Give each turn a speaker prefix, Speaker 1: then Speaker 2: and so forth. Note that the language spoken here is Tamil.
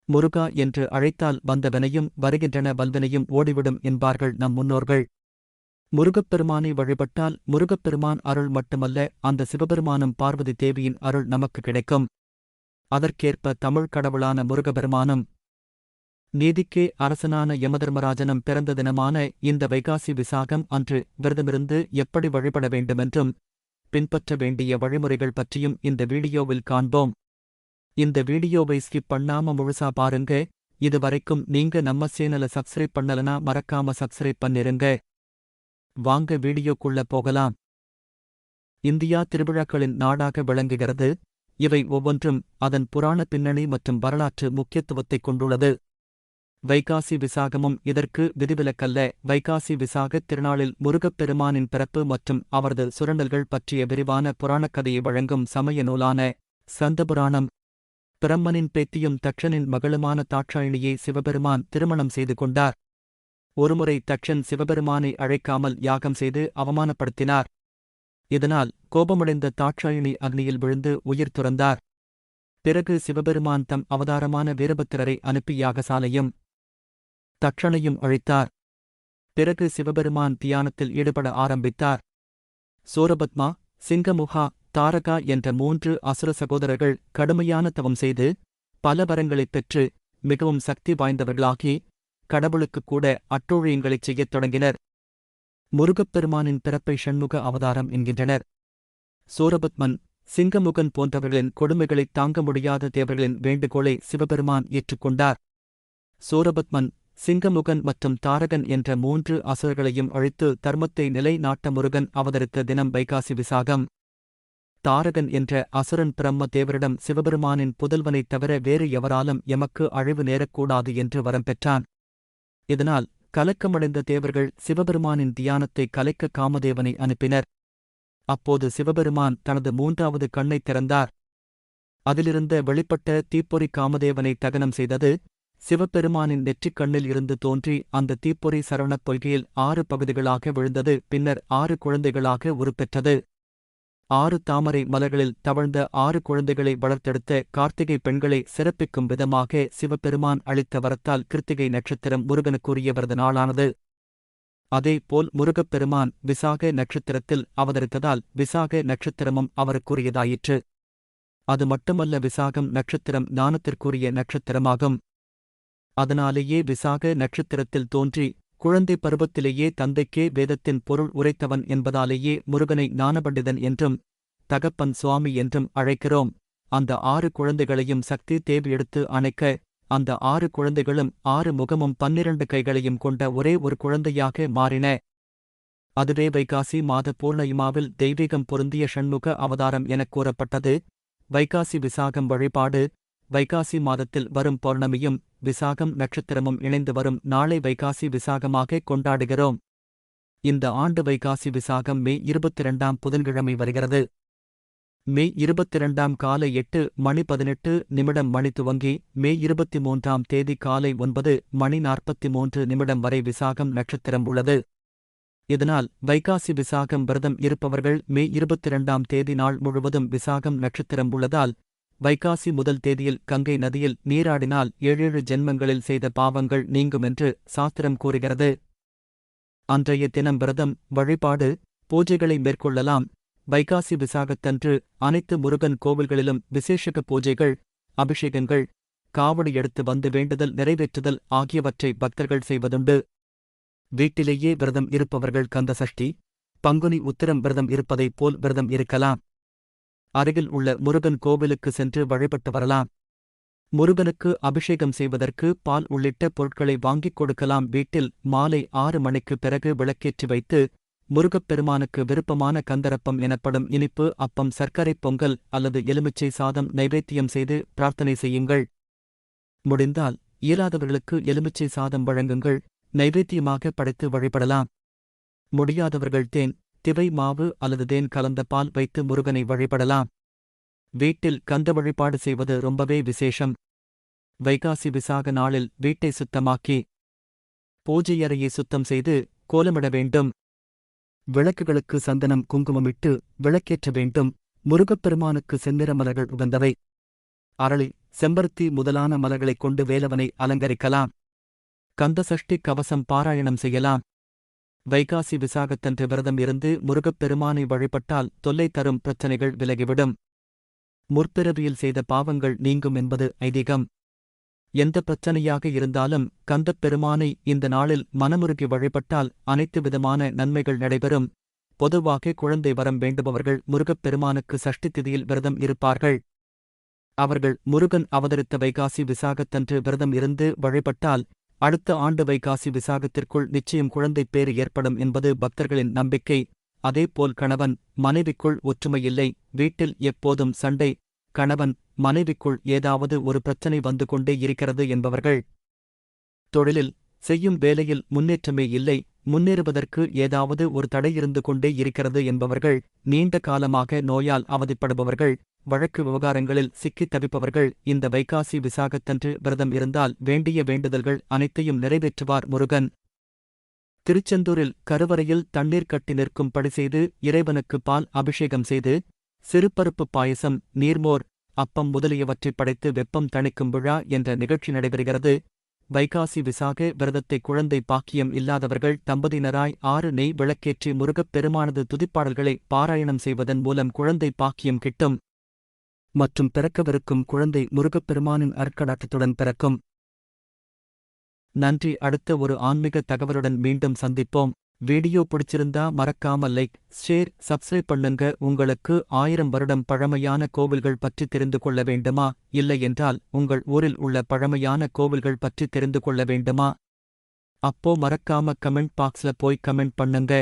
Speaker 1: முருகா என்று அழைத்தால் வந்தவனையும் வருகின்றன வல்வினையும் ஓடிவிடும் என்பார்கள் நம் முன்னோர்கள். முருகப்பெருமானை வழிபட்டால் முருகப்பெருமான் அருள் மட்டுமல்ல, அந்த சிவபெருமானும் பார்வதி தேவியின் அருள் நமக்கு கிடைக்கும். அதற்கேற்ப தமிழ் கடவுளான முருகபெருமானும் நீதிக்கே அரசனான யமதர்மராஜனும் பிறந்த தினமான இந்த வைகாசி விசாகம் அன்று விரதமிருந்து எப்படி வழிபட வேண்டுமென்றும் பின்பற்ற வேண்டிய வழிமுறைகள் பற்றியும் இந்த வீடியோவில் காண்போம். இந்த வீடியோவை ஸ்கிப் பண்ணாம முழுசா பாருங்க. இது வரைக்கும் நீங்க நம்ம சேனலை சப்ஸ்கிரைப் பண்ணலனா மறக்காம சப்ஸ்கிரைப் பண்ணிருங்க. வாங்க வீடியோக்குள்ள போகலாம். இந்தியா திருவிழாக்களின் நாடாக விளங்குகிறது. இவை ஒவ்வொன்றும் அதன் புராண பின்னணி மற்றும் வரலாற்று முக்கியத்துவத்தைக் கொண்டுள்ளது. வைகாசி விசாகமும் இதற்கு விதிவிலக்கல்ல. வைகாசி விசாகத் திருநாளில் முருகப்பெருமானின் பிறப்பு மற்றும் அவரது சுரண்டல்கள் பற்றிய விரிவான புராணக்கதையை வழங்கும் சமய நூலான ஸ்கந்தபுராணம். பிரம்மனின் பேத்தியும் தக்ஷனின் மகளுமான தாட்சாயிணியை சிவபெருமான் திருமணம் செய்து கொண்டார். ஒருமுறை தக்ஷன் சிவபெருமானை அழைக்காமல் யாகம் செய்து அவமானப்படுத்தினார். இதனால் கோபமடைந்த தாட்சாயினி அக்னியில் விழுந்து உயிர் துறந்தார். பிறகு சிவபெருமான் தம் அவதாரமான வீரபத்திரரை அனுப்பி யாகசாலையும் தக்ஷனையும் அழித்தார். பிறகு சிவபெருமான் தியானத்தில் ஈடுபட ஆரம்பித்தார். சூரபத்மா, சிங்கமுகா, தாரகா என்ற 3 அசுர சகோதரர்கள் கடுமையான தவம் செய்து பல வரங்களைப் பெற்று மிகவும் சக்தி வாய்ந்தவர்களாகி கடவுளுக்குக் கூட அட்டூழியங்களைச் செய்யத் தொடங்கினர். முருகப்பெருமானின் பிறப்பை ஷண்முக அவதாரம் என்கின்றனர். சூரபத்மன், சிங்கமுகன் போன்றவர்களின் கொடுமைகளைத் தாங்க முடியாத தேவர்களின் வேண்டுகோளை சிவபெருமான் ஏற்றுக்கொண்டார். சூரபத்மன், சிங்கமுகன் மற்றும் தாரகன் என்ற 3 அசுரர்களையும் அழித்து தர்மத்தை நிலைநாட்ட முருகன் அவதரித்த தினம் வைகாசி விசாகம். தாரகன் என்ற அசுரன் பிரம்ம தேவரிடம் சிவபெருமானின் புதல்வனைத் தவிர வேறு எவராலும் எமக்கு அழிவு நேரக்கூடாது என்று வரம் பெற்றான். இதனால் கலக்கமடைந்த தேவர்கள் சிவபெருமானின் தியானத்தை கலைக்க காமதேவனை அனுப்பினர். அப்போது சிவபெருமான் தனது 3வது கண்ணைத் திறந்தார். அதிலிருந்த வெளிப்பட்ட தீப்பொறி காமதேவனை தகனம் செய்தது. சிவபெருமானின் நெற்றிக் கண்ணில் இருந்து தோன்றி அந்த தீப்பொறி சரவணப் பொய்கையில் 6 பகுதிகளாக விழுந்தது. பின்னர் 6 குழந்தைகளாக உருப்பெற்றது. 6 தாமரை மலர்களில் தவழ்ந்த 6 குழந்தைகளை வளர்த்தெடுத்த கார்த்திகை பெண்களை சிறப்பிக்கும் விதமாக சிவபெருமான் அளித்த வரத்தால் கிருத்திகை நட்சத்திரம் முருகனுக்குரிய விரத நாளானது. அதேபோல் முருகப்பெருமான் விசாக நட்சத்திரத்தில் அவதரித்ததால் விசாக நட்சத்திரமும் அவருக்குரியதாயிற்று. அது மட்டுமல்ல, விசாகம் நட்சத்திரம் ஞானத்திற்குரிய நட்சத்திரமாகும். அதனாலேயே விசாக நட்சத்திரத்தில் தோன்றி குழந்தை பருவத்திலேயே தந்தைக்கே வேதத்தின் பொருள் உரைத்தவன் என்பதாலேயே முருகனை ஞானபண்டிதன் என்றும் தகப்பன் சுவாமி என்றும் அழைக்கிறோம். அந்த 6 குழந்தைகளையும் சக்தி தேவி எடுத்து அணைக்க அந்த 6 குழந்தைகளும் 6 முகமும் 12 கைகளையும் கொண்ட ஒரே ஒரு குழந்தையாக மாறின. அதுவே வைகாசி மாத பூர்ணயிமாவில் தெய்வீகம் பொருந்திய ஷண்முக அவதாரம் எனக் கூறப்பட்டது. வைகாசி விசாகம் வழிபாடு. வைகாசி மாதத்தில் வரும் பௌர்ணமியும் விசாகம் நட்சத்திரமும் இணைந்து வரும் நாளை வைகாசி விசாகமாக கொண்டாடுகிறோம். இந்த ஆண்டு வைகாசி விசாகம் மே 22ஆம் புதன்கிழமை வருகிறது. மே 22ஆம் காலை 8:18 மணி துவங்கி மே 23ஆம் தேதி காலை 9:43 வரை விசாகம் நட்சத்திரம் உள்ளது. இதனால் வைகாசி விசாகம் விரதம் இருப்பவர்கள் மே 22ஆம் தேதி நாள் முழுவதும் விசாகம் நட்சத்திரம் உள்ளதால் வைகாசி முதல் தேதியில் கங்கை நதியில் நீராடினால் 7 ஜென்மங்களில் செய்த பாவங்கள் நீங்குமென்று சாஸ்திரம் கூறுகிறது. அன்றைய தினம் விரதம், வழிபாடு, பூஜைகளை மேற்கொள்ளலாம். வைகாசி விசாகத்தன்று அனைத்து முருகன் கோவில்களிலும் விசேஷக பூஜைகள், அபிஷேகங்கள், காவடி எடுத்து வந்து வேண்டுதல் நிறைவேற்றுதல் ஆகியவற்றை பக்தர்கள் செய்வதுண்டு. வீட்டிலேயே விரதம் இருப்பவர்கள் கந்த சஷ்டி, பங்குனி உத்திரம் விரதம் இருப்பதைப் போல் விரதம் இருக்கலாம். அருகில் உள்ள முருகன் கோவிலுக்கு சென்று வழிபட்டு வரலாம். முருகனுக்கு அபிஷேகம் செய்வதற்கு பால் உள்ளிட்ட பொருட்களை வாங்கிக் கொடுக்கலாம். வீட்டில் மாலை 6 மணிக்கு பிறகு விளக்கேற்றி வைத்து முருகப்பெருமானுக்கு விருப்பமான கந்தரப்பம் எனப்படும் இனிப்பு அப்பம், சர்க்கரை பொங்கல் அல்லது எலுமிச்சை சாதம் நைவேத்தியம் செய்து பிரார்த்தனை செய்யுங்கள். முடிந்தால் இயலாதவர்களுக்கு எலுமிச்சை சாதம் வழங்குங்கள். நைவேத்தியமாக படைத்து வழிபடலாம். முடியாதவர்கள் தேன், திவை மாவு அல்லது தேன் கலந்த பால் வைத்து முருகனை வழிபடலாம். வீட்டில் கந்த வழிபாடு செய்வது ரொம்பவே விசேஷம். வைகாசி விசாக நாளில் வீட்டை சுத்தமாக்கி பூஜையறையை சுத்தம் செய்து கோலமிட வேண்டும். விளக்குகளுக்கு சந்தனம் குங்குமமிட்டு விளக்கேற்ற வேண்டும். முருகப்பெருமானுக்கு செந்நிற மலர்கள் உகந்தவை. அரளி, செம்பருத்தி முதலான மலர்களைக் கொண்டு வேலவனை அலங்கரிக்கலாம். கந்தசஷ்டி கவசம் பாராயணம் செய்யலாம். வைகாசி விசாகத்தன்று விரதம் இருந்து முருகப்பெருமானை வழிபட்டால் தொல்லை தரும் பிரச்சனைகள் விலகிவிடும். முற்பிறவியில் செய்த பாவங்கள் நீங்கும் என்பது ஐதீகம். எந்த பிரச்சனையாக இருந்தாலும் கந்தப் பெருமானை இந்த நாளில் மனமுருகி வழிபட்டால் அனைத்து விதமான நன்மைகள் நடைபெறும். பொதுவாக குழந்தை வரம் வேண்டுபவர்கள் முருகப்பெருமானுக்கு சஷ்டி திதியில் விரதம் இருப்பார்கள். அவர்கள் முருகன் அவதரித்த வைகாசி விசாகத்தன்று விரதம் இருந்து வழிபட்டால் அடுத்த ஆண்டு வைகாசி விசாகத்திற்குள் நிச்சயம் குழந்தைப் பேறு ஏற்படும் என்பது பக்தர்களின் நம்பிக்கை. அதேபோல் கணவன் மனைவிக்குள் ஒற்றுமையில்லை, வீட்டில் எப்போதும் சண்டை, கணவன் மனைவிக்குள் ஏதாவது ஒரு பிரச்சனை வந்து கொண்டே இருக்கிறது என்பவர்கள், தொழிலில் செய்யும் வேலையில் முன்னேற்றமே இல்லை, முன்னேறுவதற்கு ஏதாவது ஒரு தடை இருந்து கொண்டே இருக்கிறது என்பவர்கள், நீண்ட காலமாக நோயால் அவதிப்படுபவர்கள், வழக்கு விவகாரங்களில் சிக்கித் தவிப்பவர்கள் இந்த வைகாசி விசாகத்தன்று விரதம் இருந்தால் வேண்டிய வேண்டுதல்கள் அனைத்தையும் நிறைவேற்றுவார் முருகன். திருச்செந்தூரில் கருவறையில் தண்ணீர் கட்டி நிற்கும்படி செய்து இறைவனுக்கு பால் அபிஷேகம் செய்து சிறுபருப்பு பாயசம், நீர்மோர், அப்பம் முதலியவற்றைப் படைத்து வெப்பம் தணிக்கும் விழா என்ற நிகழ்ச்சி நடைபெறுகிறது. வைகாசி விசாக விரதத்தை குழந்தை பாக்கியம் இல்லாதவர்கள் தம்பதியினராய் 6 நெய் விளக்கேற்றி முருகப் பெருமானது துதிப்பாடல்களை பாராயணம் செய்வதன் மூலம் குழந்தை பாக்கியம் கிட்டும். மற்றும் பிறக்கவிருக்கும் குழந்தை முருகப்பெருமானின் அருட்கடாட்சத்துடன் பிறக்கும். நன்றி. அடுத்த ஒரு ஆன்மீக தகவலுடன் மீண்டும் சந்திப்போம். வீடியோ பிடிச்சிருந்தா மறக்காம லைக், ஷேர், சப்ஸ்கிரைப் பண்ணுங்க. உங்களுக்கு 1000 வருடம் பழமையான கோவில்கள் பற்றி தெரிந்து கொள்ள வேண்டுமா? இல்லை என்றால் உங்கள் ஊரில் உள்ள பழமையான கோவில்கள் பற்றி தெரிந்து கொள்ள வேண்டுமா? அப்போ மறக்காம கமெண்ட் பாக்ஸ்ல போய் கமெண்ட் பண்ணுங்க.